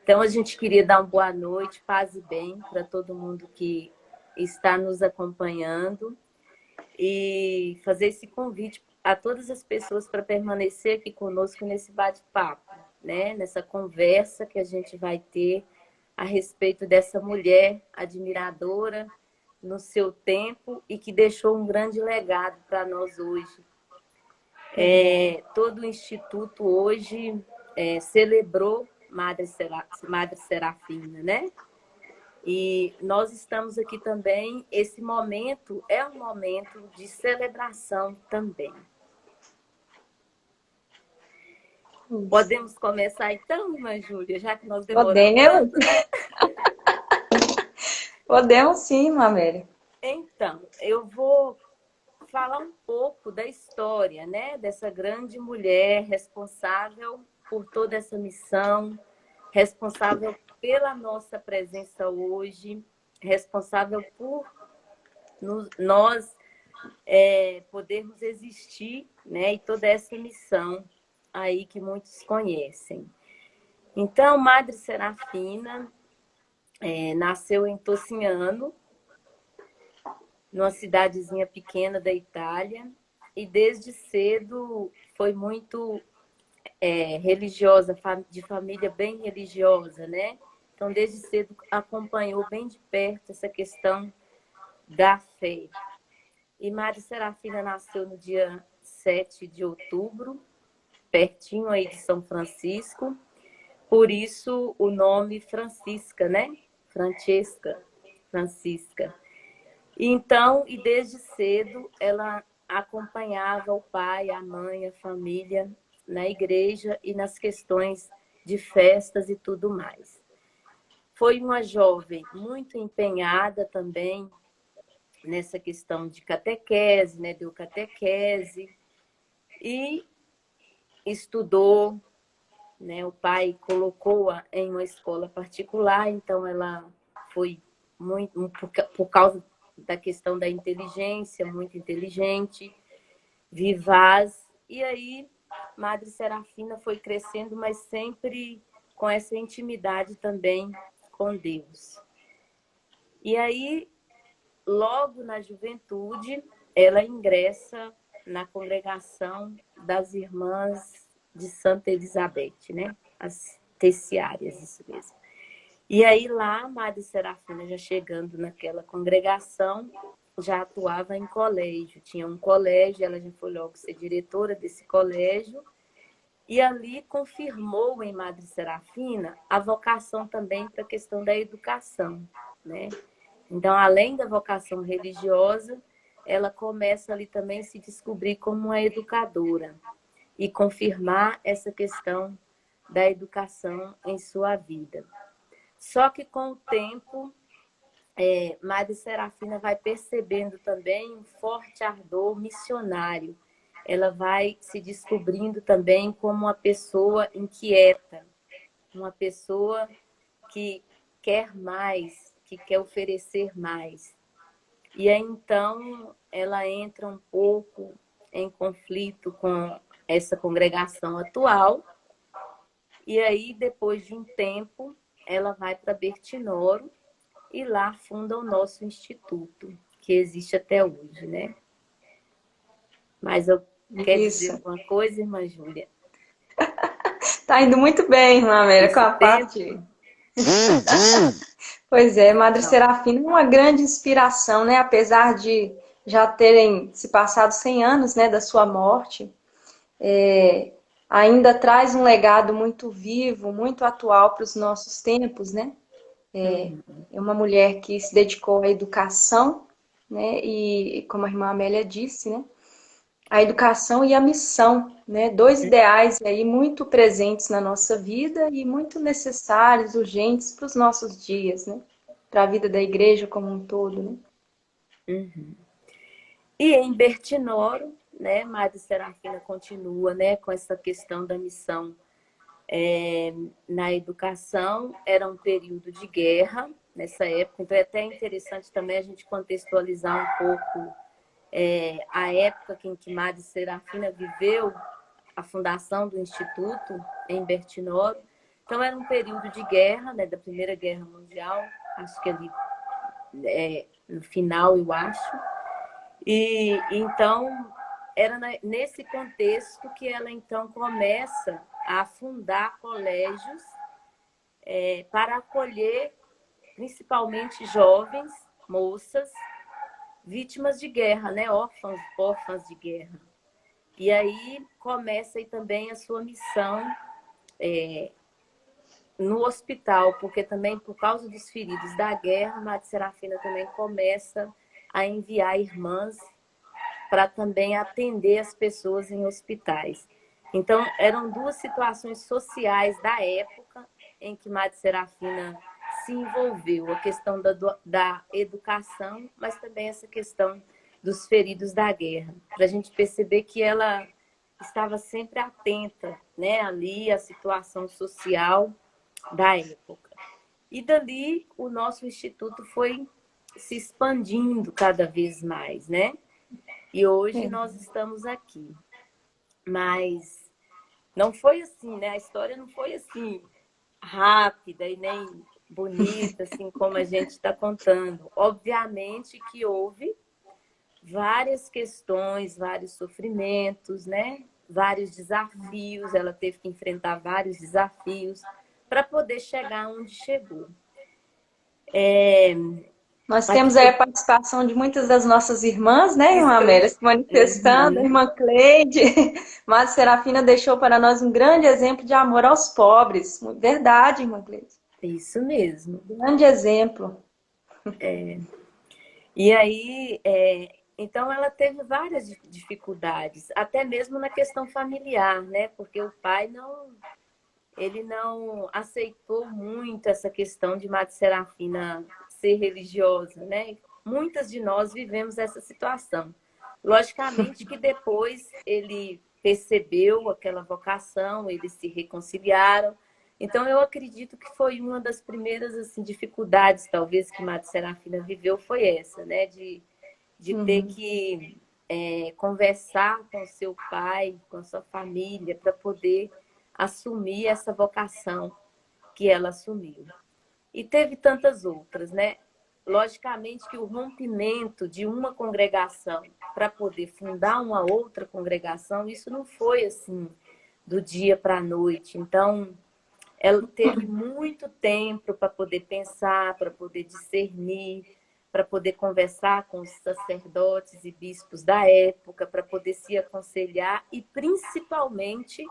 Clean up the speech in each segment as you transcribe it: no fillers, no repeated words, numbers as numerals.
Então, a gente queria dar uma boa noite, paz e bem para todo mundo que está nos acompanhando e fazer esse convite a todas as pessoas para permanecer aqui conosco nesse bate-papo, né? Nessa conversa que a gente vai ter a respeito dessa mulher admiradora no seu tempo e que deixou um grande legado para nós hoje. Todo o Instituto hoje celebrou Madre Serafina, né? E nós estamos aqui também, esse momento é um momento de celebração também. Podemos começar então, irmã Júlia, já que nós demoramos tanto, né? Podemos sim, Mamélia. Então, eu vou falar um pouco da história, né, dessa grande mulher responsável por toda essa missão, responsável pela nossa presença hoje, responsável por nós podermos existir, né, e toda essa missão aí que muitos conhecem. Então, Madre Serafina nasceu em Tossignano, numa cidadezinha pequena da Itália, e desde cedo foi muito religiosa, de família bem religiosa, né? Então, desde cedo acompanhou bem de perto essa questão da fé. E Madre Serafina nasceu no dia 7 de outubro, pertinho aí de São Francisco, por isso o nome Francisca, né? Francisca. Então, e desde cedo, ela acompanhava o pai, a mãe, a família na igreja e nas questões de festas e tudo mais. Foi uma jovem muito empenhada também nessa questão de catequese, né? Deu catequese e estudou, né? O pai colocou-a em uma escola particular, então ela foi muito por causa da questão da inteligência, muito inteligente, vivaz. E aí, Madre Serafina foi crescendo, mas sempre com essa intimidade também com Deus. E aí, logo na juventude, ela ingressa na congregação das Irmãs de Santa Elizabeth, né? As terciárias, isso mesmo. E aí lá, Madre Serafina, já chegando naquela congregação, já atuava em colégio. Tinha um colégio, ela já foi logo ser diretora desse colégio. E ali confirmou em Madre Serafina a vocação também para a questão da educação, né? Então, além da vocação religiosa, ela começa ali também a se descobrir como uma educadora e confirmar essa questão da educação em sua vida. Só que com o tempo, Madre Serafina vai percebendo também um forte ardor missionário. Ela vai se descobrindo também como uma pessoa inquieta, uma pessoa que quer mais, que quer oferecer mais. E aí, então, ela entra um pouco em conflito com essa congregação atual. E aí, depois de um tempo, ela vai para Bertinoro e lá funda o nosso instituto, que existe até hoje, né? Mas eu quero dizer Isso. alguma coisa, irmã Júlia? Tá indo muito bem, irmã Amélia, com Esse a tempo, parte. Pois é, Madre então, Serafina é uma grande inspiração, né? Apesar de já terem se passado 100 anos, né, da sua morte, ainda traz um legado muito vivo, muito atual para os nossos tempos, né? É uma mulher que se dedicou à educação, né? E como a irmã Amélia disse, né? A educação e a missão, né? Dois ideais aí muito presentes na nossa vida e muito necessários, urgentes para os nossos dias, né? Para a vida da igreja como um todo, né? e em Bertinoro, né, Madre Serafina continua, né, com essa questão da missão na educação. Era um período de guerra nessa época, então é até interessante também a gente contextualizar um pouco a época em que Madre Serafina viveu a fundação do Instituto em Bertinoro. Então, era um período de guerra, né, da Primeira Guerra Mundial, acho que ali no final, eu acho. E então, era nesse contexto que ela então começa a fundar colégios para acolher principalmente jovens, moças, vítimas de guerra, né? Órfãs de guerra. E aí começa aí também a sua missão no hospital, porque também por causa dos feridos da guerra, a Madre Serafina também começa a enviar irmãs para também atender as pessoas em hospitais. Então, eram duas situações sociais da época em que Madre Serafina se envolveu. A questão da educação, mas também essa questão dos feridos da guerra. Para a gente perceber que ela estava sempre atenta, né, ali à situação social da época. E dali o nosso instituto foi se expandindo cada vez mais, né? E hoje nós estamos aqui. Mas não foi assim, né? A história não foi assim rápida e nem bonita, assim como a gente está contando. Obviamente que houve várias questões, vários sofrimentos, né? Vários desafios. Ela teve que enfrentar vários desafios para poder chegar onde chegou. Nós temos aí a participação de muitas das nossas irmãs, né, irmã Amélia, se manifestando, a irmã Cleide. Madre Serafina deixou para nós um grande exemplo de amor aos pobres. Verdade, irmã Cleide. Isso mesmo. Grande exemplo. E aí, então ela teve várias dificuldades, até mesmo na questão familiar, né? Porque o pai ele não aceitou muito essa questão de Madre Serafina ser religiosa, né? Muitas de nós vivemos essa situação. Logicamente que depois ele percebeu aquela vocação, eles se reconciliaram. Então, eu acredito que foi uma das primeiras assim, dificuldades, talvez, que Madre Serafina viveu, foi essa, né? De ter que conversar com o seu pai, com a sua família, para poder assumir essa vocação que ela assumiu. E teve tantas outras, né? Logicamente que o rompimento de uma congregação para poder fundar uma outra congregação, isso não foi assim do dia para a noite. Então, ela teve muito tempo para poder pensar, para poder discernir, para poder conversar com os sacerdotes e bispos da época, para poder se aconselhar e, principalmente,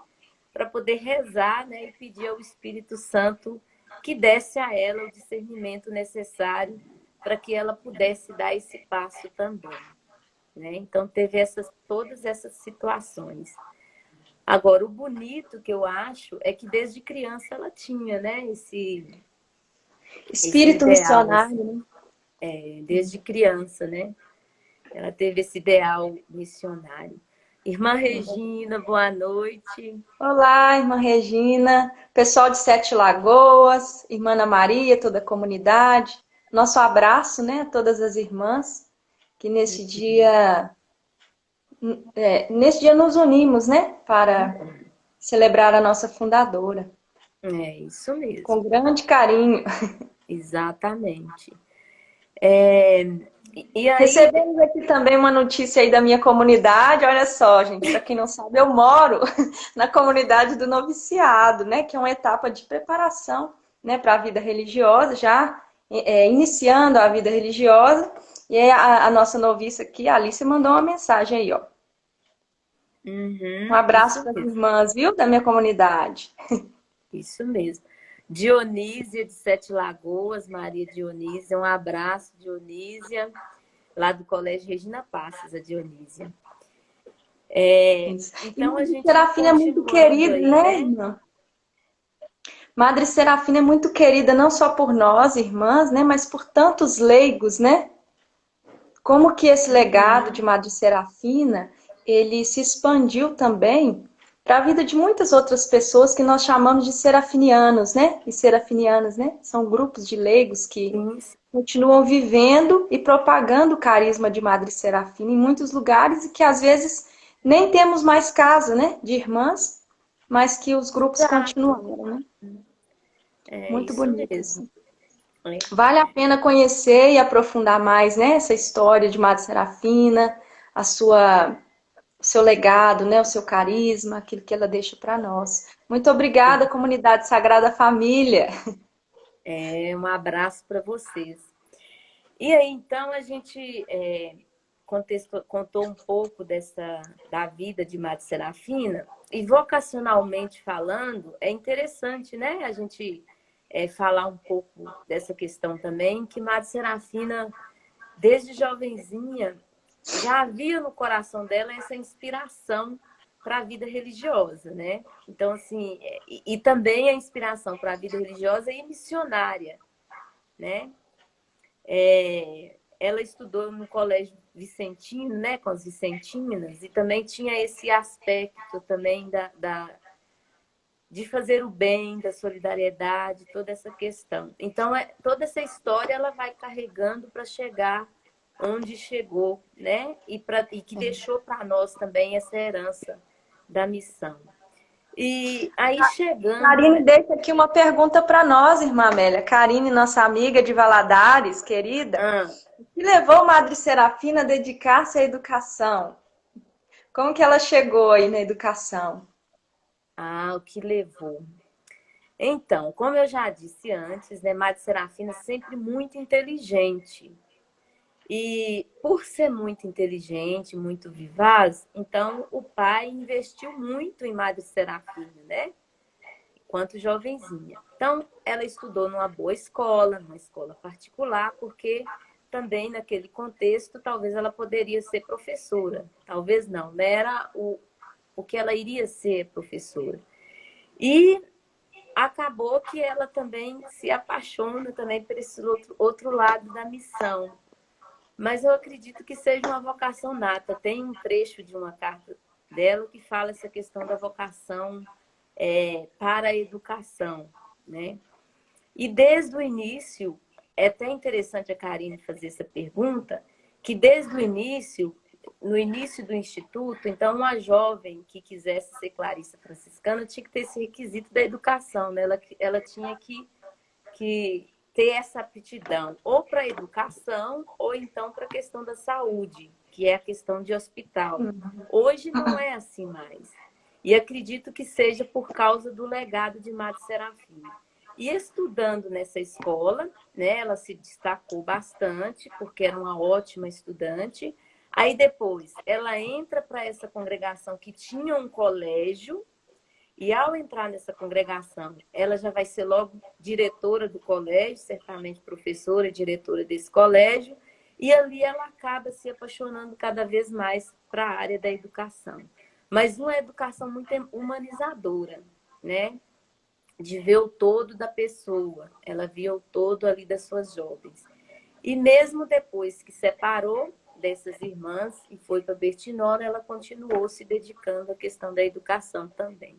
para poder rezar, né, e pedir ao Espírito Santo que desse a ela o discernimento necessário para que ela pudesse dar esse passo também, né? Então, teve todas essas situações. Agora, o bonito que eu acho é que desde criança ela tinha, né, esse espírito ideal, missionário, assim, né? Desde criança, né? Ela teve esse ideal missionário. Irmã Regina, boa noite. Olá, irmã Regina, pessoal de Sete Lagoas, irmã Ana Maria, toda a comunidade. Nosso abraço, né, a todas as irmãs que nesse dia nos unimos, né, para celebrar a nossa fundadora. É isso mesmo. Com grande carinho. Exatamente. E aí... Recebemos aqui também uma notícia aí da minha comunidade. Olha só, gente, para quem não sabe, eu moro na comunidade do noviciado, né, que é uma etapa de preparação, né, para a vida religiosa, já iniciando a vida religiosa. E aí a nossa noviça aqui, a Alice, mandou uma mensagem aí, ó. Um abraço para as irmãs, viu, da minha comunidade. Isso mesmo. Dionísia de Sete Lagoas, Maria Dionísia, um abraço, Dionísia, lá do Colégio Regina Passos, a Dionísia. Então, a gente Serafina é muito querida, aí, né, irmã? Madre Serafina é muito querida, não só por nós, irmãs, né, mas por tantos leigos, né? Como que esse legado de Madre Serafina, ele se expandiu também para a vida de muitas outras pessoas que nós chamamos de serafinianos, né? E serafinianas, né? São grupos de leigos que continuam vivendo e propagando o carisma de Madre Serafina em muitos lugares e que às vezes nem temos mais casa, né? De irmãs, mas que os grupos continuaram, né? É Muito isso bonito, mesmo. assim. É. Vale a pena conhecer e aprofundar mais, né, essa história de Madre Serafina, a sua, o seu legado, né, o seu carisma, aquilo que ela deixa para nós. Muito obrigada, comunidade Sagrada Família. Um abraço para vocês. E aí, então, a gente contou um pouco da vida de Madre Serafina, e vocacionalmente falando, é interessante, né? A gente falar um pouco dessa questão também, que Madre Serafina, desde jovenzinha, já havia no coração dela essa inspiração para a vida religiosa, né? Então, assim, e também a inspiração para a vida religiosa e missionária, né? Ela estudou no colégio vicentino, né, com as vicentinas, e também tinha esse aspecto também de fazer o bem, da solidariedade, toda essa questão. Então, toda essa história ela vai carregando para chegar onde chegou, né, e que deixou para nós também essa herança da missão. E aí chegando, Karine né? deixa aqui uma pergunta para nós, irmã Amélia. Karine, nossa amiga de Valadares, querida, Ah, o que levou Madre Serafina a dedicar-se à educação? Como que ela chegou aí na educação? o que levou? Então, como eu já disse antes, né, Madre Serafina sempre muito inteligente. E por ser muito inteligente, muito vivaz, então o pai investiu muito em Madre Serafina, né? Enquanto jovenzinha. Então, ela estudou numa boa escola, numa escola particular, porque também naquele contexto, talvez ela poderia ser professora. Talvez não, né? Era o que ela iria ser professora. E acabou que ela também se apaixona também por esse outro lado da missão. Mas eu acredito que seja uma vocação nata. Tem um trecho de uma carta dela que fala essa questão da vocação para a educação, né? E desde o início, é até interessante a Karine fazer essa pergunta, que desde o início, no início do instituto, então uma jovem que quisesse ser clarissa franciscana tinha que ter esse requisito da educação, né? Ela tinha que ter essa aptidão ou para a educação ou então para a questão da saúde, que é a questão de hospital. Hoje não é assim mais. E acredito que seja por causa do legado de Madre Serafina. E estudando nessa escola, né, ela se destacou bastante, porque era uma ótima estudante. Aí depois ela entra para essa congregação que tinha um colégio, e ao entrar nessa congregação, ela já vai ser logo diretora do colégio, certamente professora e diretora desse colégio, e ali ela acaba se apaixonando cada vez mais para a área da educação. Mas uma educação muito humanizadora, né? De ver o todo da pessoa. Ela via o todo ali das suas jovens. E mesmo depois que separou dessas irmãs e foi para Bertinola, ela continuou se dedicando à questão da educação também.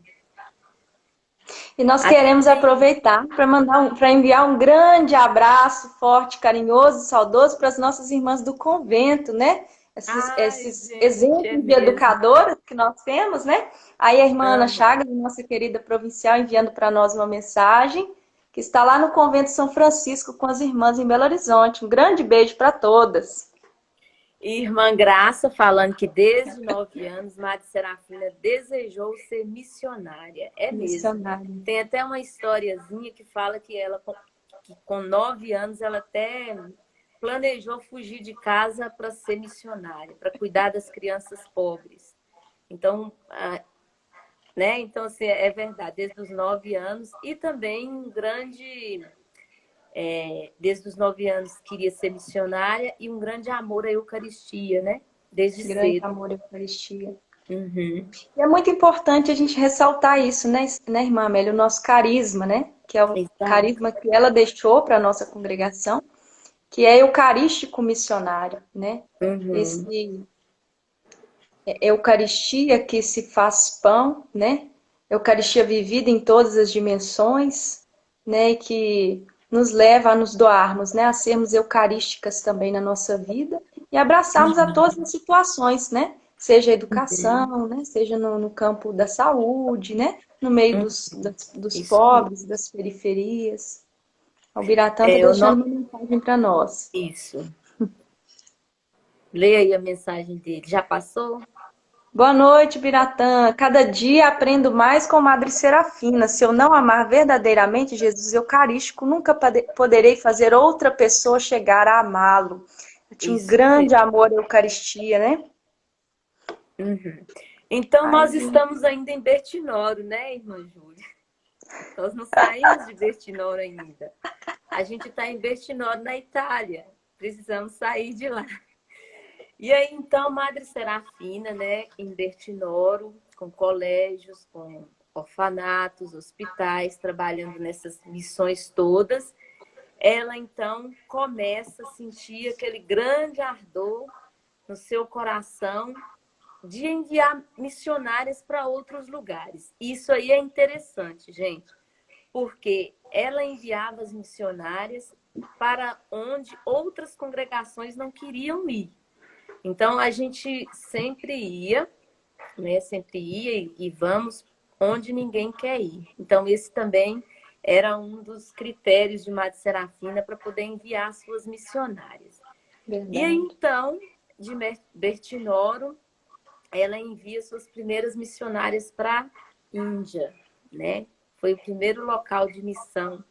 E nós Até queremos tem. aproveitar para para enviar um grande abraço forte, carinhoso, saudoso para as nossas irmãs do convento, né? Ai, Esses gente, é exemplos de mesmo. educadoras que nós temos, né? Aí a irmã Ana Aham. Chagas, nossa querida provincial, enviando para nós uma mensagem que está lá no Convento São Francisco com as irmãs em Belo Horizonte. Um grande beijo para todas. Irmã Graça falando que desde 9 anos Madre Serafina desejou ser missionária. É mesmo. Missionária. Tem até uma historiazinha que fala que ela, que com 9 anos, ela até planejou fugir de casa para ser missionária, para cuidar das crianças pobres. Então, né? Então, assim, é verdade, desde os 9 anos. E também um grande desde os 9 anos queria ser missionária e um grande amor à Eucaristia, né? Desde Grande cedo. amor à Eucaristia. Uhum. E é muito importante a gente ressaltar isso, né, irmã Amélia? O nosso carisma, né? Que é o Exato. carisma que ela deixou para a nossa congregação, que é eucarístico missionário, né? Uhum. Esse Eucaristia que se faz pão, né? Eucaristia vivida em todas as dimensões, né? E que nos leva a nos doarmos, né? A sermos eucarísticas também na nossa vida e abraçarmos a todas as situações, né? Seja a educação, né? Seja no campo da saúde, né? no meio Hum, dos Isso mesmo. pobres, das periferias. O Biratã está É, deixando uma mensagem para nós. Isso. Leia aí a mensagem dele. Já passou? Boa noite, Biratã. Cada dia aprendo mais com Madre Serafina. Se eu não amar verdadeiramente Jesus Eucarístico, nunca poderei fazer outra pessoa chegar a amá-lo. Eu tinha um Isso grande mesmo. amor à Eucaristia, né? Uhum. Então, Ai, nós estamos ainda em Bertinoro, né, irmã Júlia? Nós não saímos de Bertinoro ainda. A gente está em Bertinoro, na Itália. Precisamos sair de lá. E aí, então, Madre Serafina, né, em Bertinoro, com colégios, com orfanatos, hospitais, trabalhando nessas missões todas, ela, então, começa a sentir aquele grande ardor no seu coração de enviar missionárias para outros lugares. Isso aí é interessante, gente, porque ela enviava as missionárias para onde outras congregações não queriam ir. Então, a gente sempre ia, né? Sempre ia e vamos onde ninguém quer ir. Então, esse também era um dos critérios de Madre Serafina para poder enviar suas missionárias. E aí, verdade. então, de Bertinoro, ela envia suas primeiras missionárias para a Índia, né? Foi o primeiro local de missão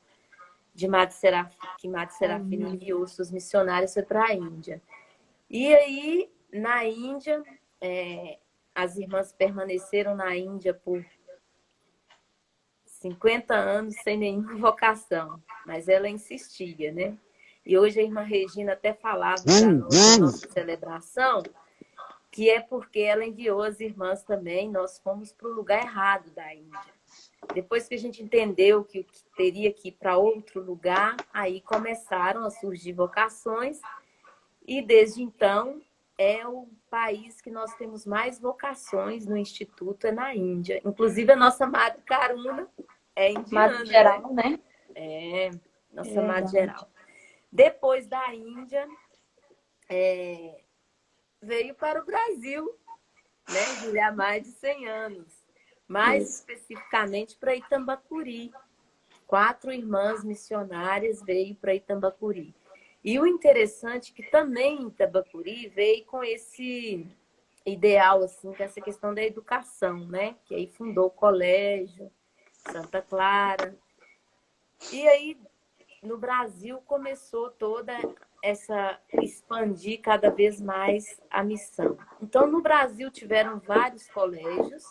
de Madre Serafina, que Madre Serafina enviou suas missionárias, foi para a Índia. E aí, na Índia, as irmãs permaneceram na Índia por 50 anos sem nenhuma vocação, mas ela insistia, né? E hoje a irmã Regina até falava para nós na nossa celebração que é porque ela enviou as irmãs também, nós fomos para o lugar errado da Índia. Depois que a gente entendeu que teria que ir para outro lugar, aí começaram a surgir vocações e desde então é o país que nós temos mais vocações no Instituto, é na Índia. Inclusive a nossa Madre Karuna é Madre indiana, né? geral, né? É, É nossa Madre verdade. geral. Depois da Índia, veio para o Brasil, né, Júlia, há mais de 100 anos. Mais Isso. especificamente para Itambacuri. 4 irmãs missionárias veio para Itambacuri. E o interessante é que também Itambacuri veio com esse ideal, assim, com essa questão da educação, né? Que aí fundou o colégio Santa Clara. E aí, no Brasil, começou toda essa expandir cada vez mais a missão. Então, no Brasil tiveram vários colégios,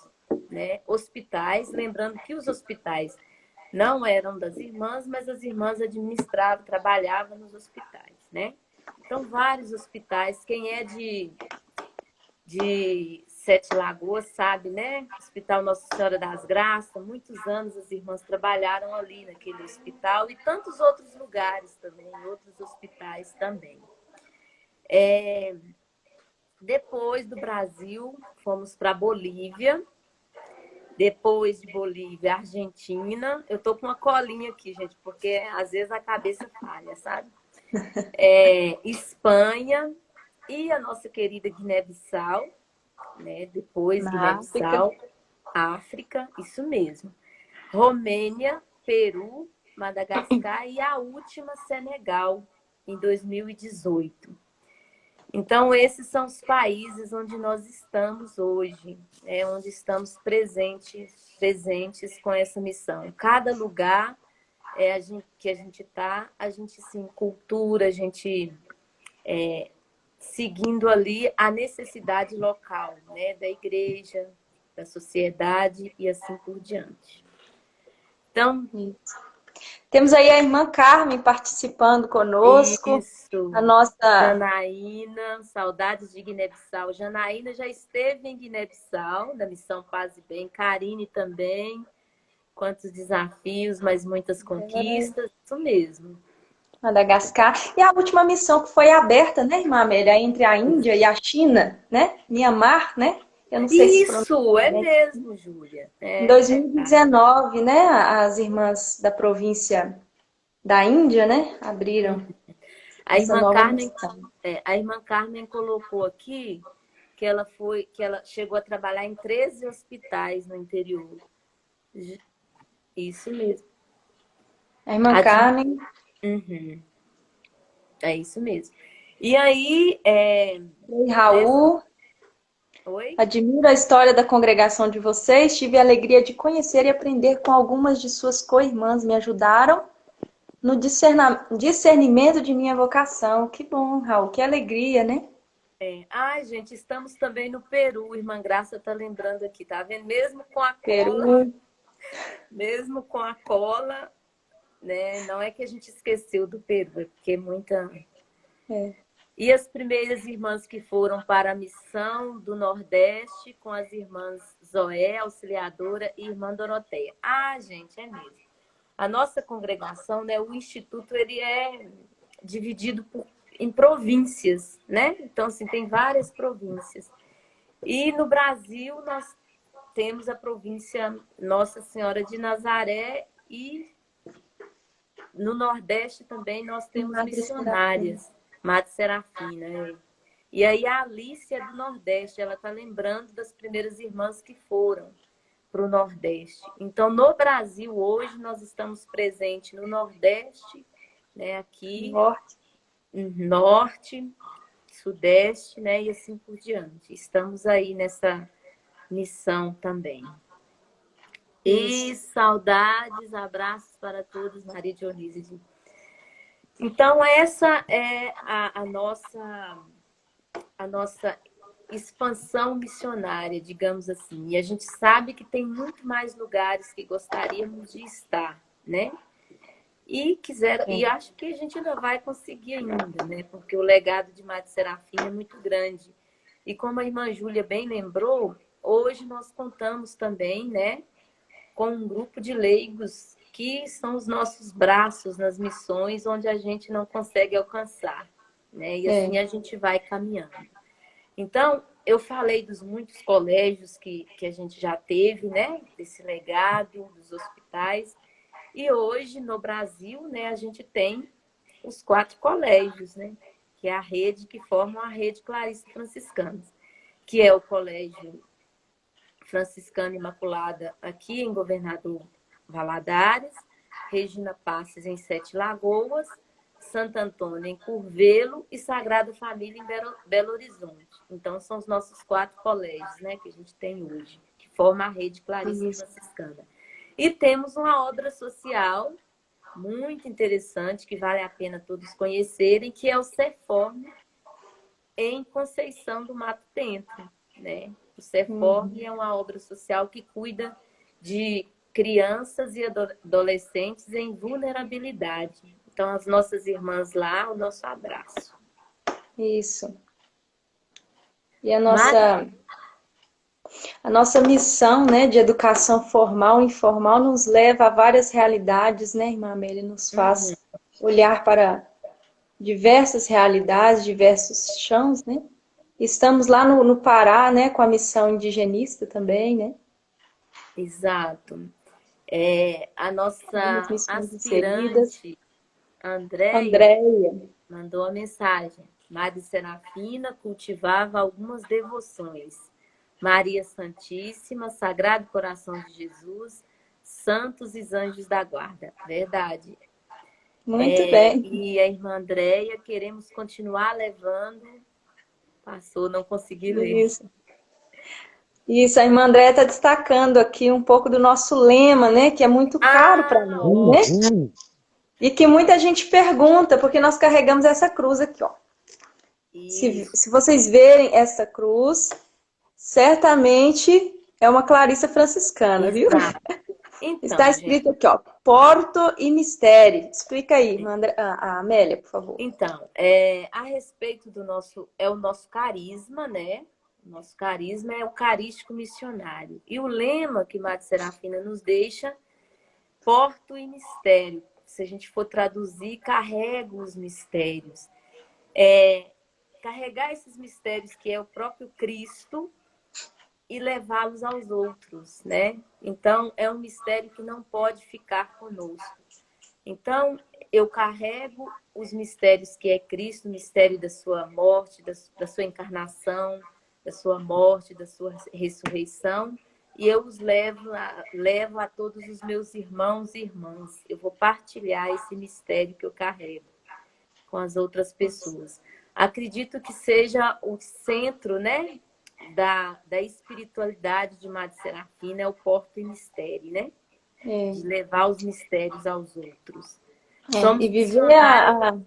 né, hospitais, lembrando que os hospitais não eram das irmãs, mas as irmãs administravam, trabalhavam nos hospitais, né? Então, vários hospitais. Quem é de Sete Lagoas sabe, né? Hospital Nossa Senhora das Graças, muitos anos as irmãs trabalharam ali naquele hospital e tantos outros lugares também, outros hospitais também. Depois do Brasil, fomos para Bolívia. Depois de Bolívia, Argentina. Eu tô com uma colinha aqui, gente, porque às vezes a cabeça falha, sabe? Espanha e a nossa querida Guiné-Bissau, né? Depois Na África. Guiné-Bissau, África, isso mesmo. Romênia, Peru, Madagascar e a última Senegal, em 2018. Então, esses são os países onde nós estamos hoje, né? Onde estamos presentes com essa missão. Cada lugar que a gente está, a gente sim, cultura, a gente seguindo ali a necessidade local, né? Da igreja, da sociedade e assim por diante. Então, Isso. Temos aí a irmã Carmen participando conosco. A isso. nossa. Janaína, saudades de Guiné-Bissau. Janaína já esteve em Guiné-Bissau, da Missão Paz e Bem. Karine também. Quantos desafios, mas muitas conquistas. Isso mesmo. Madagascar. E a última missão que foi aberta, né, irmã Amélia, entre a Índia e a China, né? Myanmar, né? Eu não sei se pronuncia Isso, é bem. mesmo, Júlia. Em É verdade. 2019, né? As irmãs da província da Índia, né? Abriram A essa irmã nova Carmen, missão. a irmã Carmen colocou aqui que ela chegou a trabalhar em 13 hospitais no interior. Isso mesmo. A irmã Carmen. Uhum. É isso mesmo. E aí, E Raul. Oi? Admiro a história da congregação de vocês. Tive a alegria de conhecer e aprender com algumas de suas co-irmãs. Me ajudaram no discernimento de minha vocação. Que bom, Raul. Que alegria, né? Ai, gente, estamos também no Peru. Irmã Graça tá lembrando aqui, tá vendo? Peru. Mesmo com a cola, né? Não é que a gente esqueceu do Peru, é porque muita. E as primeiras irmãs que foram para a missão do Nordeste com as irmãs Zoé, Auxiliadora e irmã Doroteia. Ah, gente, é mesmo. A nossa congregação, né, o instituto, ele é dividido em províncias, né? Então, assim, tem várias províncias. E no Brasil, nós temos a província Nossa Senhora de Nazaré e no Nordeste também nós temos Madre Serafina. missionárias, Madre Serafina. E aí a Alice é do Nordeste, ela está lembrando das primeiras irmãs que foram para o Nordeste. Então, no Brasil, hoje, nós estamos presentes no Nordeste, né, aqui, Norte, Sudeste, né, e assim por diante. Estamos aí nessa missão também. E saudades, abraços para todos, Maria Dionísio. Então, essa é a nossa expansão missionária, digamos assim. E a gente sabe que tem muito mais lugares que gostaríamos de estar, né? E acho que a gente ainda vai conseguir ainda, né? Porque o legado de Madre Serafina é muito grande. E como a irmã Júlia bem lembrou, hoje nós contamos também, né, com um grupo de leigos que são os nossos braços nas missões onde a gente não consegue alcançar, né? E assim a gente vai caminhando. Então, eu falei dos muitos colégios que a gente já teve, né? Desse legado, dos hospitais. E hoje, no Brasil, né, a gente tem os 4 colégios, né? Que é a rede que formam a rede Clarice Franciscanas, que é o Colégio Franciscana Imaculada aqui em Governador Valadares, Regina Passes em Sete Lagoas, Santo Antônio em Curvelo e Sagrada Família em Belo Horizonte. Então, são os nossos 4 colégios, né, que a gente tem hoje, que formam a rede Clarice Franciscana. E temos uma obra social muito interessante, que vale a pena todos conhecerem, que é o Ceform em Conceição do Mato Dentro, né? O Ceform é uma obra social que cuida de crianças e adolescentes em vulnerabilidade. Então, as nossas irmãs lá, o nosso abraço. Isso. E a nossa missão, né, de educação formal e informal nos leva a várias realidades, né, irmã Amélia? Nos faz olhar para diversas realidades, diversos chãos, né? Estamos lá no Pará, né, com a missão indigenista também, né? Exato. A nossa inseridas. aspirante, Andréia, mandou uma mensagem. Madre Serafina cultivava algumas devoções. Maria Santíssima, Sagrado Coração de Jesus, Santos e Anjos da Guarda. Verdade. Muito bem. E a irmã Andréia, queremos continuar levando. Passou, não consegui ler. Isso, a irmã Andréia está destacando aqui um pouco do nosso lema, né? Que é muito caro para nós, né? E que muita gente pergunta, porque nós carregamos essa cruz aqui, ó. Se vocês verem essa cruz, certamente é uma Clarissa franciscana, viu? Então, está escrito aqui, ó, Porto e Mistério. Explica aí, a Amélia, por favor. Então, a respeito do o nosso carisma, né? O nosso carisma é eucarístico missionário. E o lema que Madre Serafina nos deixa, Porto e Mistério. Se a gente for traduzir, carrega os mistérios. Carregar esses mistérios que é o próprio Cristo e levá-los aos outros, né? Então, é um mistério que não pode ficar conosco. Então, eu carrego os mistérios que é Cristo, o mistério da sua morte, da sua encarnação, da sua morte, da sua ressurreição, e eu os levo a todos os meus irmãos e irmãs. Eu vou partilhar esse mistério que eu carrego com as outras pessoas. Acredito que seja o centro, né, da espiritualidade de Madre Serafina, é o porto e mistério, né? É, De levar os mistérios aos outros. e Somos viver missionários.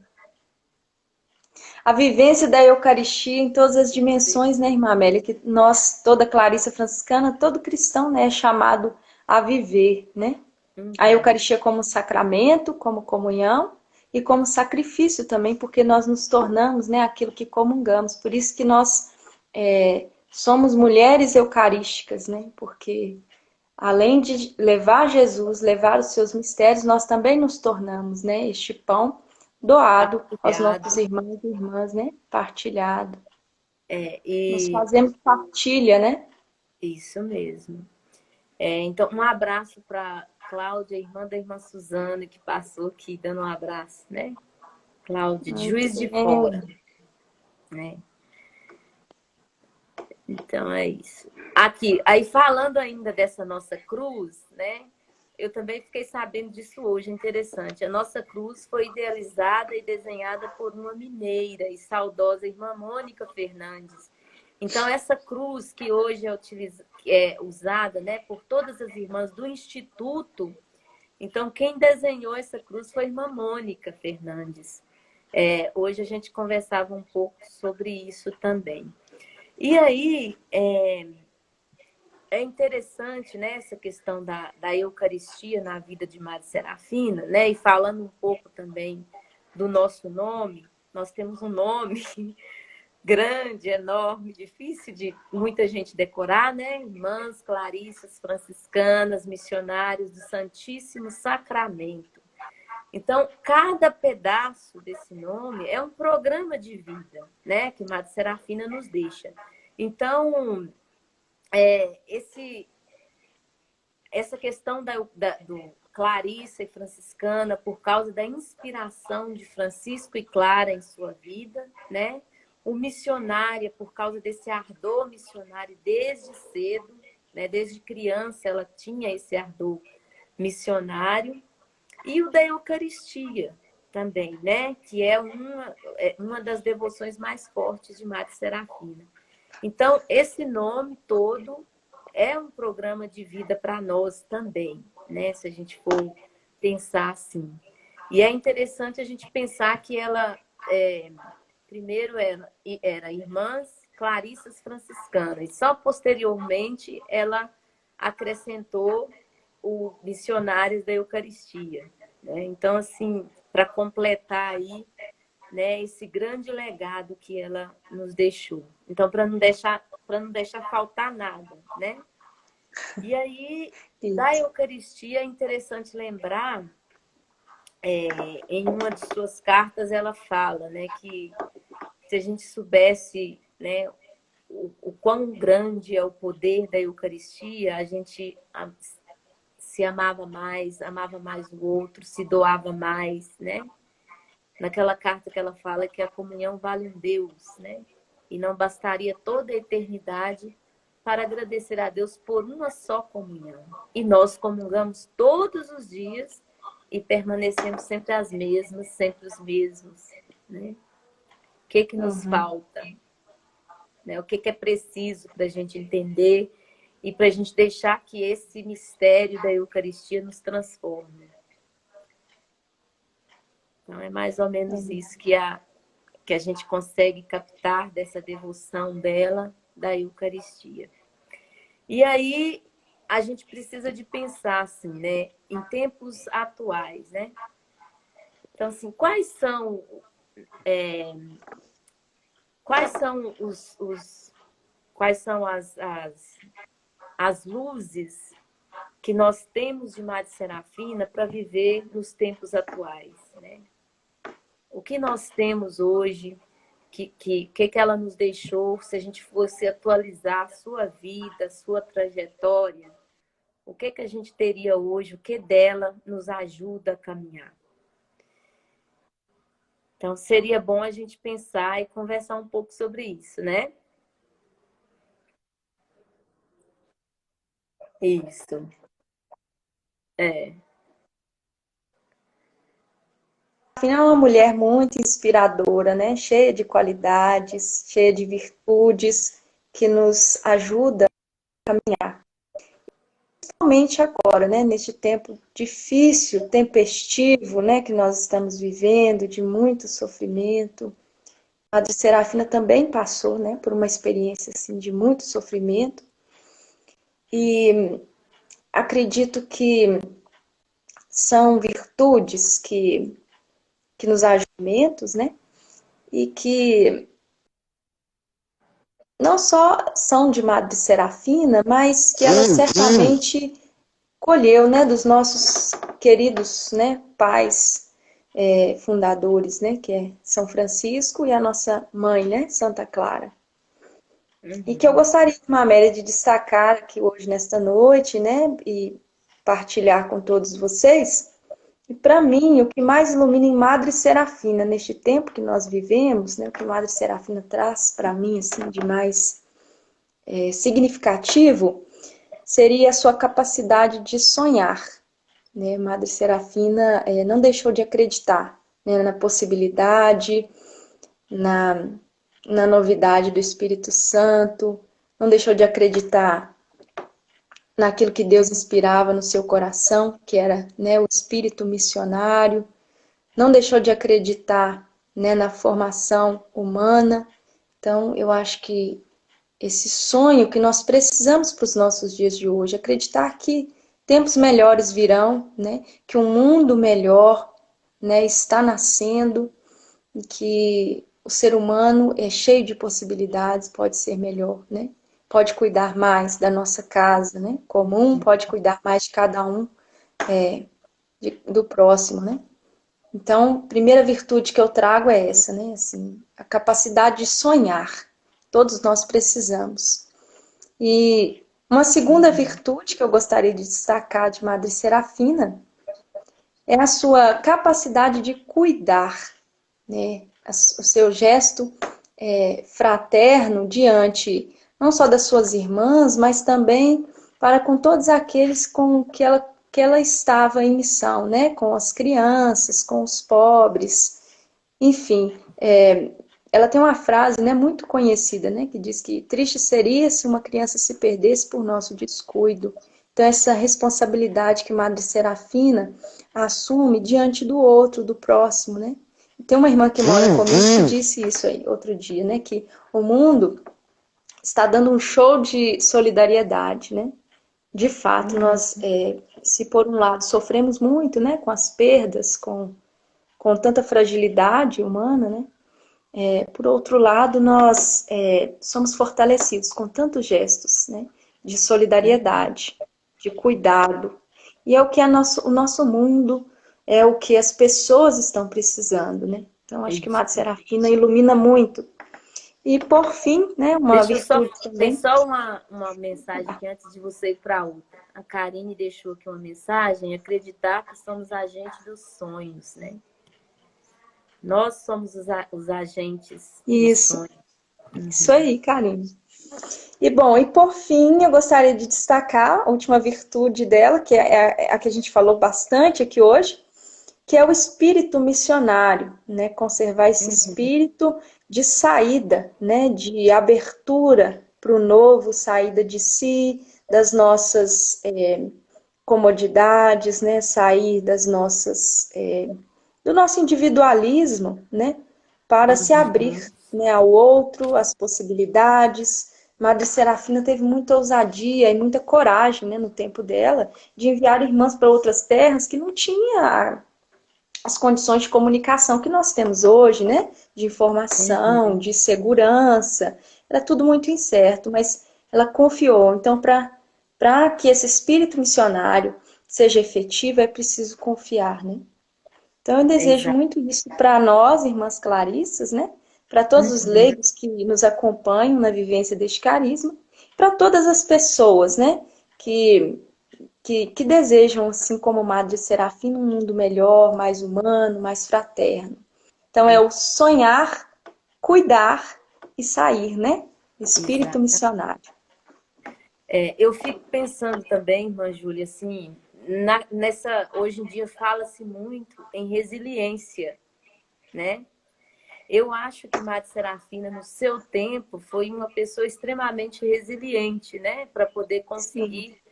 a vivência da Eucaristia em todas as dimensões, né, irmã Amélia? Que nós, toda Clarissa franciscana, todo cristão, né, é chamado a viver, né? A Uhum. Eucaristia como sacramento, como comunhão e como sacrifício também, porque nós nos tornamos, né, aquilo que comungamos. Por isso que nós somos mulheres eucarísticas, né? Porque além de levar Jesus, levar os seus mistérios, nós também nos tornamos, né, este pão doado aos nossos Partilhado. irmãos e irmãs, né? Partilhado. Nos E fazemos partilha, né? isso mesmo. Então, um abraço para Cláudia, irmã da irmã Suzana, que passou aqui dando um abraço, né? Cláudia, de Muito Juiz de Fora, bem. né? Então é isso. Aqui, aí falando ainda dessa nossa cruz, né? Eu também fiquei sabendo disso hoje, interessante. A nossa cruz foi idealizada e desenhada por uma mineira e saudosa irmã Mônica Fernandes. Então, essa cruz que hoje é usada, né, por todas as irmãs do Instituto, então quem desenhou essa cruz foi a irmã Mônica Fernandes. Hoje a gente conversava um pouco sobre isso também. E aí, é interessante, né, essa questão da Eucaristia na vida de Madre Serafina, né, e falando um pouco também do nosso nome, nós temos um nome grande, enorme, difícil de muita gente decorar, né? Irmãs Clarissas Franciscanas, missionários do Santíssimo Sacramento. Então, cada pedaço desse nome é um programa de vida, né, que Madre Serafina nos deixa. Então, essa questão do Clarissa e franciscana, por causa da inspiração de Francisco e Clara em sua vida, né? O missionária, por causa desse ardor missionário desde cedo, né? Desde criança ela tinha esse ardor missionário. E o da Eucaristia também, né? Que é uma das devoções mais fortes de Madre Serafina. Então, esse nome todo é um programa de vida para nós também, né? Se a gente for pensar assim. E é interessante a gente pensar que ela, primeiro, era irmãs Clarissas Franciscanas, e só posteriormente ela acrescentou o Missionários da Eucaristia, né? Então, assim, para completar aí, né, esse grande legado que ela nos deixou. Então, para não deixar faltar nada, né? E aí, da Isso. Eucaristia, é interessante lembrar, em uma de suas cartas, ela fala, né, que se a gente soubesse, né, o quão grande é o poder da Eucaristia, a gente se amava mais o outro, se doava mais, né? Naquela carta que ela fala que a comunhão vale um Deus, né? E não bastaria toda a eternidade para agradecer a Deus por uma só comunhão. E nós comungamos todos os dias e permanecemos sempre as mesmas, sempre os mesmos, né? O que nos Uhum. falta? Né? O que é preciso para a gente entender e para a gente deixar que esse mistério da Eucaristia nos transforme? Então, é mais ou menos isso que a gente consegue captar dessa devoção dela da Eucaristia. E aí a gente precisa de pensar assim, né, em tempos atuais, né? Então, assim, quais são as luzes que nós temos de Madre Serafina para viver nos tempos atuais, né? O que nós temos hoje, que ela nos deixou, se a gente fosse atualizar a sua vida, a sua trajetória, o que a gente teria hoje, o que dela nos ajuda a caminhar. Então, seria bom a gente pensar e conversar um pouco sobre isso, né? Isso. É. Afinal, é uma mulher muito inspiradora, né? Cheia de qualidades, cheia de virtudes, que nos ajuda, principalmente agora, né? Neste tempo difícil, tempestivo, né? Que nós estamos vivendo, de muito sofrimento. A de Serafina também passou, né? Por uma experiência assim de muito sofrimento. E acredito que são virtudes que nos ajudam, né? E que não só são de Madre Serafina, mas que ela certamente colheu, né, dos nossos queridos, né, pais fundadores, né, que é São Francisco e a nossa mãe, né, Santa Clara. E que eu Uhum. gostaria, Mamélia, de destacar aqui hoje nesta noite, né, e partilhar com todos vocês. E para mim, o que mais ilumina em Madre Serafina neste tempo que nós vivemos, né, o que Madre Serafina traz para mim assim de mais significativo, seria a sua capacidade de sonhar, né? Madre Serafina não deixou de acreditar, né, na possibilidade, na, na novidade do Espírito Santo, não deixou de acreditar naquilo que Deus inspirava no seu coração, que era, né, o espírito missionário, não deixou de acreditar, né, na formação humana. Então, eu acho que esse sonho que nós precisamos para os nossos dias de hoje, acreditar que tempos melhores virão, né? Que um mundo melhor, né, está nascendo e que o ser humano é cheio de possibilidades, pode ser melhor, né? Pode cuidar mais da nossa casa, né? Comum, pode cuidar mais de cada um, do próximo, né? Então, a primeira virtude que eu trago é essa, né? Assim, a capacidade de sonhar. Todos nós precisamos. E uma segunda virtude que eu gostaria de destacar de Madre Serafina é a sua capacidade de cuidar, né? O seu gesto fraterno diante não só das suas irmãs, mas também para com todos aqueles com que ela estava em missão, né? Com as crianças, com os pobres, enfim. Ela tem uma frase, né, muito conhecida, né, que diz que triste seria se uma criança se perdesse por nosso descuido. Então, essa responsabilidade que Madre Serafina assume diante do outro, do próximo, né? Tem uma irmã que mora comigo que disse isso aí outro dia, né, que o mundo está dando um show de solidariedade, né? De fato, nós, se por um lado sofremos muito, né, com as perdas, com tanta fragilidade humana, né? Por outro lado, nós somos fortalecidos com tantos gestos, né, de solidariedade, de cuidado. E é o que o nosso mundo, é o que as pessoas estão precisando, né? Então, acho que Madre Isso. Serafina ilumina muito. E, por fim, né, uma Deixa eu só. virtude Tem também. só uma mensagem aqui antes de você ir para outra. A Karine deixou aqui uma mensagem: acreditar que somos agentes dos sonhos, né? Nós somos os agentes dos Isso, sonhos. isso Uhum. aí, Karine. E bom, e por fim, eu gostaria de destacar a última virtude dela, que é a que a gente falou bastante aqui hoje, que é o espírito missionário, né? Conservar esse Uhum. espírito de saída, né? De abertura para o novo, saída de si, das nossas comodidades, né? Sair das nossas do nosso individualismo, né? Para se abrir, Uhum. né? Ao outro, às possibilidades. Madre Serafina teve muita ousadia e muita coragem, né? No tempo dela, de enviar irmãs para outras terras que não tinha as condições de comunicação que nós temos hoje, né? De informação, Uhum. de segurança, era tudo muito incerto, mas ela confiou. Então, para que esse espírito missionário seja efetivo, é preciso confiar, né? Então, eu desejo Exato. muito isso para nós, irmãs clarissas, né? Para todos os Uhum. leigos que nos acompanham na vivência deste carisma, para todas as pessoas, né? Que que desejam, assim como Madre Serafina, um mundo melhor, mais humano, mais fraterno. Então é o sonhar, cuidar e sair, né? Espírito Exato. missionário. Eu fico pensando também, irmã Júlia, assim, hoje em dia fala-se muito em resiliência, né? Eu acho que Madre Serafina, no seu tempo, foi uma pessoa extremamente resiliente, né? Para poder Sim, conseguir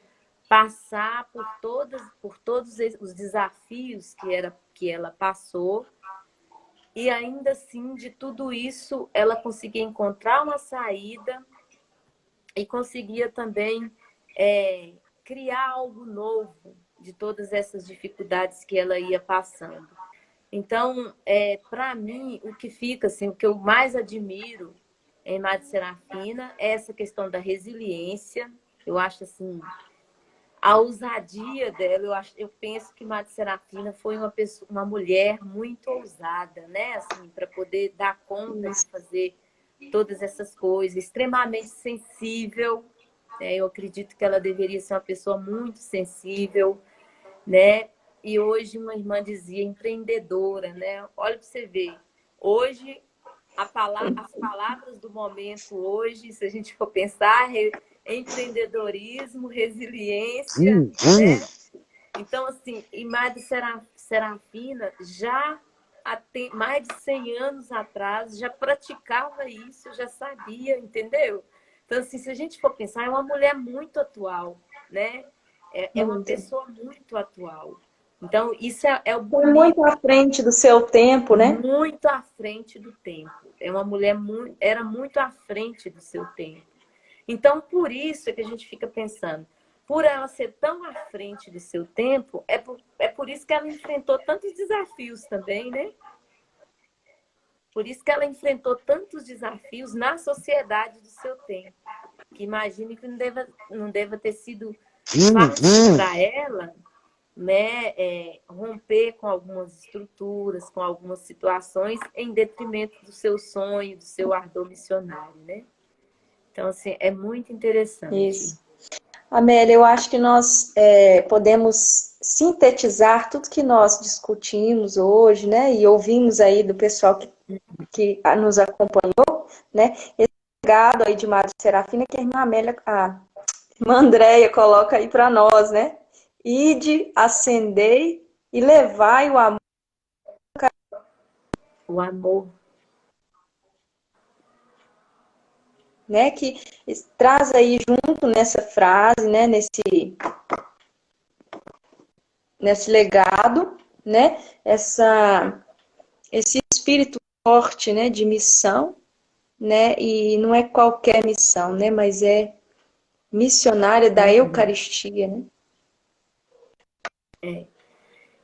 passar por todos os desafios que ela passou. E ainda assim, de tudo isso, ela conseguia encontrar uma saída e conseguia também criar algo novo de todas essas dificuldades que ela ia passando. Então, para mim, o que fica, assim, o que eu mais admiro em Madre Serafina é essa questão da resiliência. Eu acho, assim, a ousadia dela. Eu penso que Madre Serafina foi uma mulher muito ousada, né? Assim, para poder dar conta de fazer todas essas coisas, extremamente sensível. Eu acredito que ela deveria ser uma pessoa muito sensível, né? E hoje uma irmã dizia empreendedora, né? Olha para você ver. Hoje, as palavras do momento hoje, se a gente for pensar, empreendedorismo, resiliência, né? Então, assim, e Madre Serafina já há mais de 100 anos atrás já praticava isso, já sabia, entendeu? Então, assim, se a gente for pensar, é uma mulher muito atual, né? É uma muito. pessoa muito atual. Então, isso é o Foi muito bonito, à frente do seu tempo, né? muito à frente do tempo. É uma mulher era muito à frente do seu tempo. Então, por isso é que a gente fica pensando, por ela ser tão à frente do seu tempo, é por isso que ela enfrentou tantos desafios também, né? Por isso que ela enfrentou tantos desafios na sociedade do seu tempo. Que imagine que não deva ter sido fácil para ela, né, romper com algumas estruturas, com algumas situações, em detrimento do seu sonho, do seu ardor missionário, né? Então, assim, é muito interessante. Isso. Amélia, eu acho que nós podemos sintetizar tudo que nós discutimos hoje, né? E ouvimos aí do pessoal que nos acompanhou, né? Esse legado aí de Madre Serafina que a irmã Amélia, a irmã Andréia coloca aí para nós, né? Ide, acendei e levai o amor. O amor. Né, que traz aí junto nessa frase, né, nesse legado, né, esse espírito forte, né, de missão, né, e não é qualquer missão, né, mas é missionária da Eucaristia, né.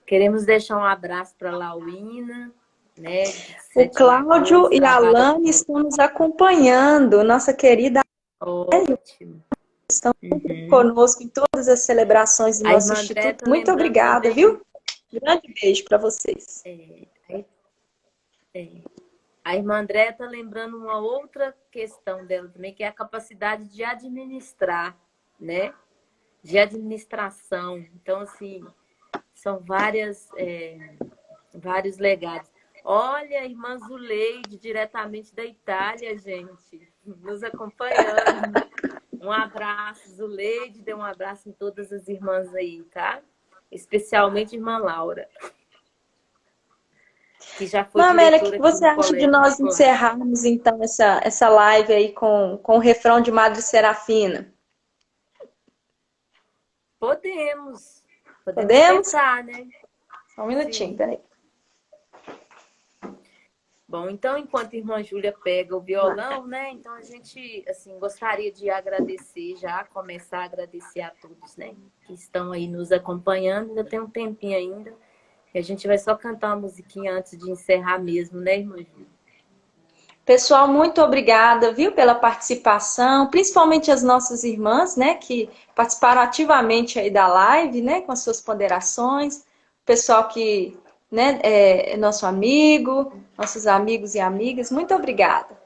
Queremos deixar um abraço para a Lauína, né, de O Sete Cláudio Lagoas, e a trabalha Alane estão nos acompanhando, nossa querida, ótimo. estão Uhum. conosco em todas as celebrações do A nosso irmã André instituto. está Muito lembrando obrigada, também, viu? Grande beijo para vocês. é, a irmã André está lembrando uma outra questão dela também, que é a capacidade de administrar, né? De administração. Então, assim, são vários legados. Olha, a irmã Zuleide, diretamente da Itália, gente, nos acompanhando. Um abraço, Zuleide, dê um abraço em todas as irmãs aí, tá? Especialmente a irmã Laura, que já foi Amélia, o que diretora aqui você no acha de Colégio nós Imaculado. encerrarmos, então, essa live aí com o refrão de Madre Serafina? Podemos Podemos? tentar, né? Só um minutinho, Sim. peraí. Bom, então, enquanto a irmã Júlia pega o violão, né? Então, a gente, assim, gostaria de agradecer já, começar a agradecer a todos, né? Que estão aí nos acompanhando. Ainda tem um tempinho ainda. E a gente vai só cantar uma musiquinha antes de encerrar mesmo, né, irmã Júlia? Pessoal, muito obrigada, viu, pela participação, principalmente as nossas irmãs, né, que participaram ativamente aí da live, né, com as suas ponderações. O pessoal que, né, é nosso amigo, nossos amigos e amigas, muito obrigada.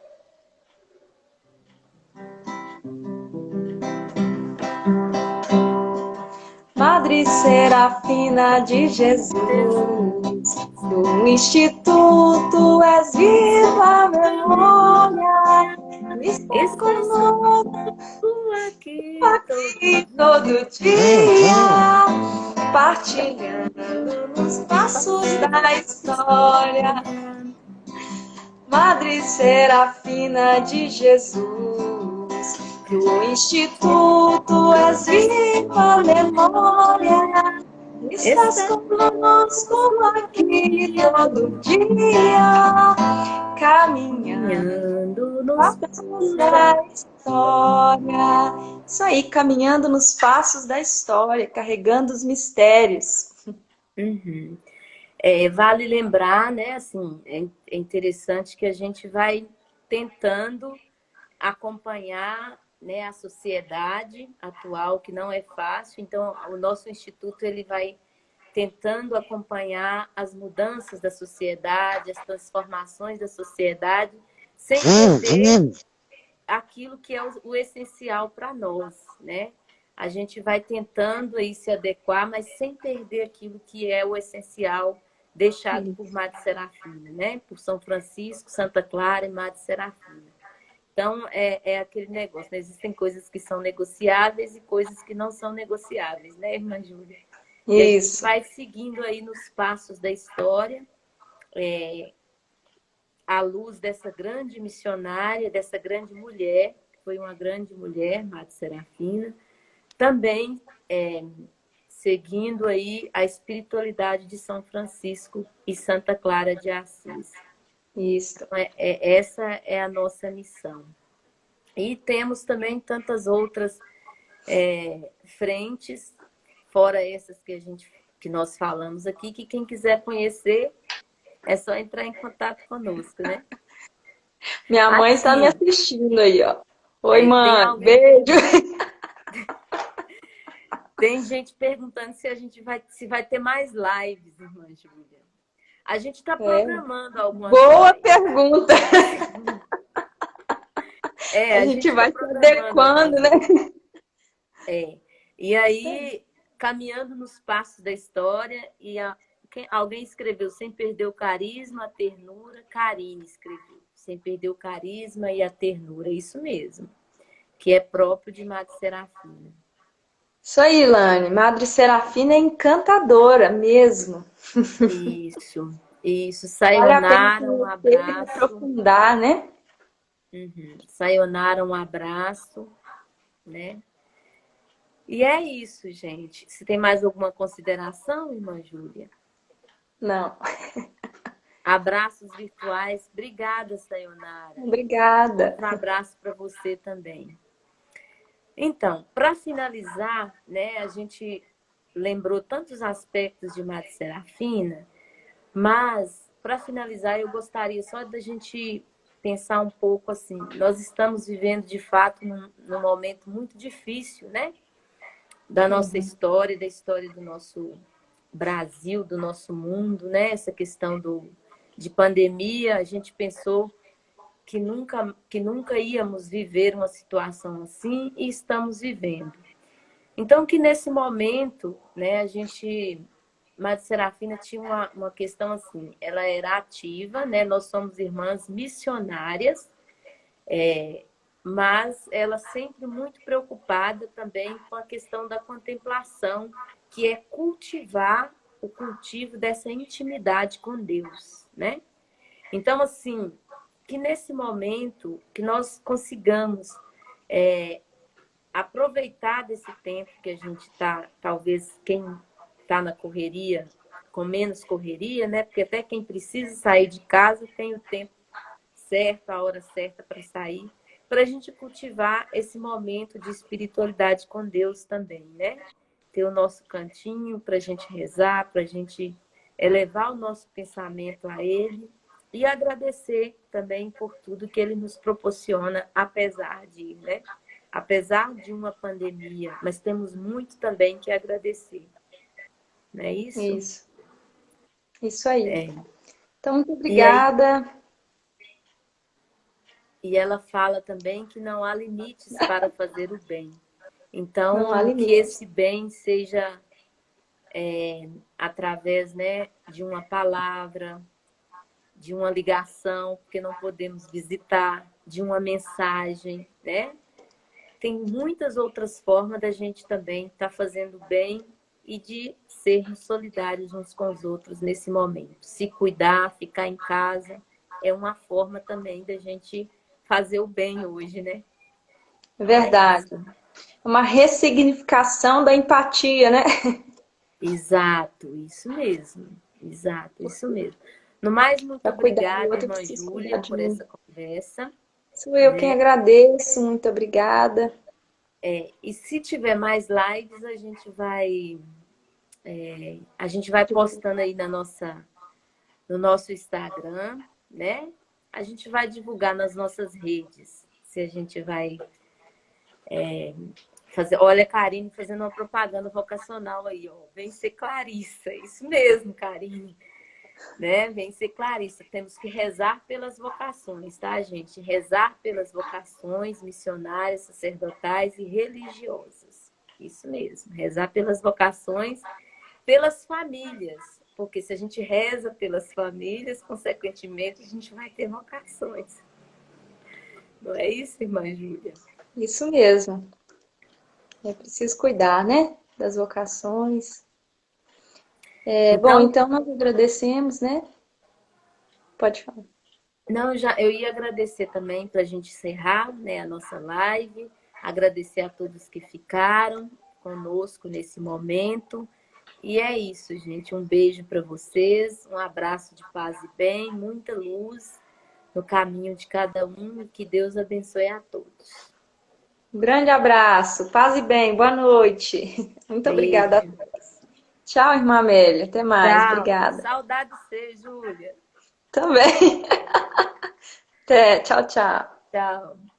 Madre Serafina de Jesus, do Instituto és viva memória, Esse conosco aqui, todo dia, partilhando nos passos da história. Madre Serafina de Jesus, do Instituto és viva memória, estás conosco aqui todo dia, caminhando nos passos da história. Isso aí, caminhando nos passos da história, carregando os mistérios. Uhum. Vale lembrar, né, assim, é interessante que a gente vai tentando acompanhar, né, a sociedade atual, que não é fácil. Então, o nosso instituto ele vai tentando acompanhar as mudanças da sociedade, as transformações da sociedade, sem perder aquilo que é o essencial para nós, né? A gente vai tentando aí se adequar, mas sem perder aquilo que é o essencial deixado por Madre Serafina, né? Por São Francisco, Santa Clara e Madre Serafina. Então, é aquele negócio, né? Existem coisas que são negociáveis e coisas que não são negociáveis, né, irmã Júlia? E a gente vai seguindo aí nos passos da história, à luz dessa grande missionária, dessa grande mulher, que foi uma grande mulher, Madre Serafina, também seguindo aí a espiritualidade de São Francisco e Santa Clara de Assis. Isso. Então, essa é a nossa missão. E temos também tantas outras frentes, fora essas que nós falamos aqui, que quem quiser conhecer é só entrar em contato conosco, né? Minha mãe está me assistindo aí, ó. Oi, mãe, beijo. Tem gente perguntando se vai ter mais lives, irmã Júlia. A gente está programando algumas Boa lives. Pergunta. A gente vai se adequando, né? E aí, caminhando nos passos da história, e alguém escreveu, sem perder o carisma, a ternura, Karine escreveu, sem perder o carisma e a ternura, isso mesmo, que é próprio de Madre Serafina. Isso aí, Ilane, Madre Serafina é encantadora mesmo. Isso, sayonara, um abraço. Aprofundar, né? Sayonara, um abraço, né? E é isso, gente. Se tem mais alguma consideração, irmã Júlia? Não. Abraços virtuais. Obrigada, Sayonara. Obrigada. Outro abraço para você também. Então, para finalizar, né, a gente lembrou tantos aspectos de Madre Serafina, mas, para finalizar, eu gostaria só da gente pensar um pouco assim. Nós estamos vivendo, de fato, num momento muito difícil, né? Da nossa história, da história do nosso Brasil, do nosso mundo, né? Essa questão de pandemia, a gente pensou que nunca íamos viver uma situação assim e estamos vivendo. Então, que nesse momento, né, Madre Serafina tinha uma questão assim, ela era ativa, né? Nós somos irmãs missionárias, mas ela sempre muito preocupada também com a questão da contemplação, que é cultivar o cultivo dessa intimidade com Deus, né? Então, assim, que nesse momento que nós consigamos aproveitar desse tempo que a gente está, talvez quem está na correria, com menos correria, né? Porque até quem precisa sair de casa tem o tempo certo, a hora certa para sair, para a gente cultivar esse momento de espiritualidade com Deus também, né? Ter o nosso cantinho para a gente rezar, para a gente elevar o nosso pensamento a Ele e agradecer também por tudo que Ele nos proporciona, apesar né? Apesar de uma pandemia, mas temos muito também que agradecer. Não é isso? Isso aí. Então, muito obrigada. E ela fala também que não há limites para fazer o bem. Então, que esse bem seja através, né, de uma palavra, de uma ligação, porque não podemos visitar, de uma mensagem, né? tem muitas outras formas da gente também estar fazendo bem e de sermos solidários uns com os outros nesse momento. Se cuidar, ficar em casa, é uma forma também da gente fazer o bem hoje, né? É verdade. Uma ressignificação da empatia, né? Exato, isso mesmo. Exato, isso mesmo. No mais, muito Para cuidar do obrigada, outro, eu irmã preciso cuidar Júlia, de por mim. essa conversa, Sou eu quem né? agradeço, muito obrigada. E se tiver mais lives, a gente vai postando aí no nosso Instagram, né? A gente vai divulgar nas nossas redes. Se a gente vai fazer. Olha, a Karine fazendo uma propaganda vocacional aí, ó. Vem ser Clarissa. Isso mesmo, Karine. Né? Vem ser Clarissa. Temos que rezar pelas vocações, tá, gente? Rezar pelas vocações missionárias, sacerdotais e religiosas. Isso mesmo. Rezar pelas vocações, pelas famílias. Porque se a gente reza pelas famílias, consequentemente, a gente vai ter vocações. Não é isso, irmã Júlia? Isso mesmo. É preciso cuidar, né? Das vocações. Bom, Então, então nós agradecemos, né? Pode falar. não, eu ia agradecer também para a gente encerrar, né, a nossa live, agradecer a todos que ficaram conosco nesse momento. E é isso, gente. Um beijo para vocês, um abraço de paz e bem, muita luz no caminho de cada um e que Deus abençoe a todos. Um grande abraço, paz e bem, boa noite. Muito obrigada a Beijo. todos. Tchau, irmã Amélia. Até mais. Tchau. Obrigada. Saudade de você, Júlia. Também. Até. Tchau, tchau. Tchau.